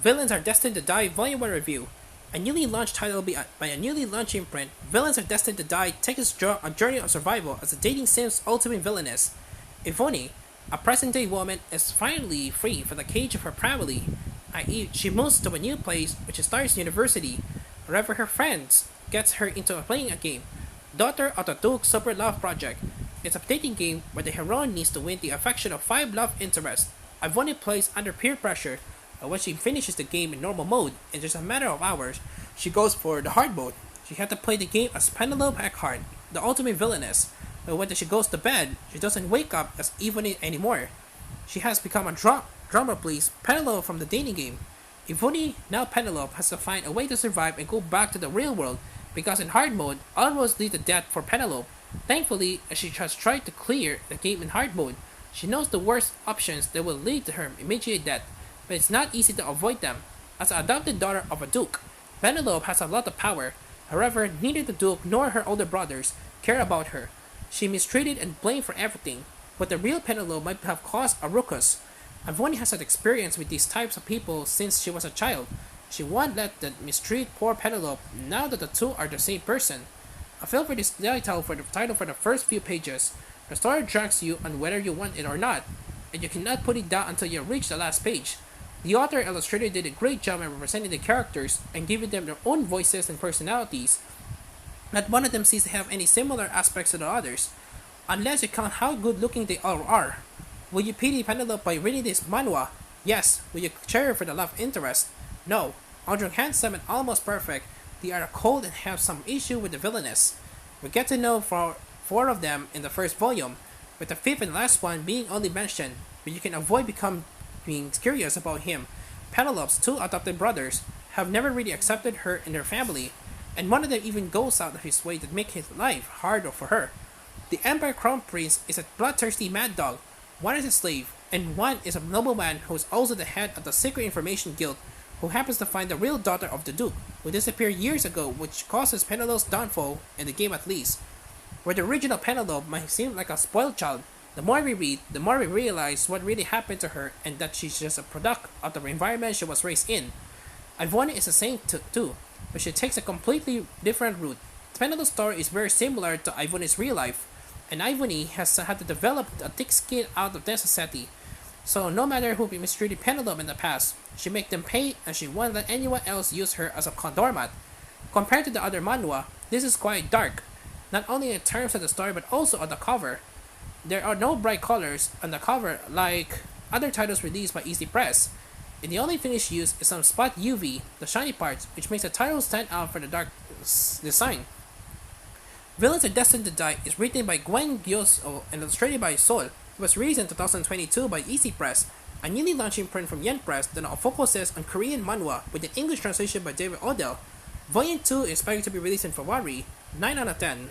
Villains Are Destined to Die Volume 1 Review. A newly launched title by a newly launched imprint, Villains Are Destined to Die takes us a journey of survival as a dating sim's ultimate villainess. Ivone, a present-day woman, is finally free from the cage of her family, i.e., she moves to a new place which is Stars University. However, her friends gets her into playing a game, Daughter of the Duke Super Love Project. It's a dating game where the heroine needs to win the affection of five love interests. Ivone plays under peer pressure, but when she finishes the game in normal mode, in just a matter of hours, she goes for the hard mode. She had to play the game as Penelope Eckhart, the ultimate villainess. But when she goes to bed, she doesn't wake up as Ivone anymore. She has become a drummer please Penelope from the dating game. Ivone, now Penelope, has to find a way to survive and go back to the real world because in hard mode, almost lead to death for Penelope. Thankfully, as she has tried to clear the game in hard mode, she knows the worst options that will lead to her immediate death, but it's not easy to avoid them. As an adopted daughter of a duke, Penelope has a lot of power. However, neither the duke nor her older brothers care about her. She mistreated and blamed for everything, but the real Penelope might have caused a ruckus. Ivone has had experience with these types of people since she was a child. She won't let them mistreat poor Penelope now that the two are the same person. A feel for this title for the first few pages. The story drags you on whether you want it or not, and you cannot put it down until you reach the last page. The author illustrator did a great job in representing the characters and giving them their own voices and personalities. Not one of them seems to have any similar aspects to the others, unless you count how good looking they all are. Will you pity Penelope by reading this manhwa? Yes. Will you cheer her for the love interest? No. Although handsome and almost perfect, they are cold and have some issue with the villainess. We get to know four of them in the first volume, with the fifth and last one being only mentioned, but you can avoid being curious about him. Penelope's two adopted brothers have never really accepted her in their family, and one of them even goes out of his way to make his life harder for her. The Empire Crown Prince is a bloodthirsty mad dog. One is a slave, and one is a nobleman who is also the head of the Secret Information Guild, who happens to find the real daughter of the Duke, who disappeared years ago, which causes Penelope's downfall, in the game at least. Where the original Penelope might seem like a spoiled child, the more we read, the more we realize what really happened to her and that she's just a product of the environment she was raised in. Ivone is the same too, but she takes a completely different route. Penelope's story is very similar to Ivone's real life, and Ivone has had to develop a thick skin out of necessity. So no matter who mistreated Penelope in the past, she make them pay and she won't let anyone else use her as a doormat. Compared to the other manhwa, this is quite dark, not only in terms of the story but also on the cover. There are no bright colors on the cover like other titles released by Easy Press, and the only finish used is some spot UV, the shiny parts, which makes the title stand out for the dark design. Villains Are Destined to Die is written by Gwen Gyoso and illustrated by Sol. It was released in 2022 by Easy Press, a newly launched imprint from Yen Press that now focuses on Korean manhwa with an English translation by David Odell. Volume 2 is expected to be released in February. 9 out of 10.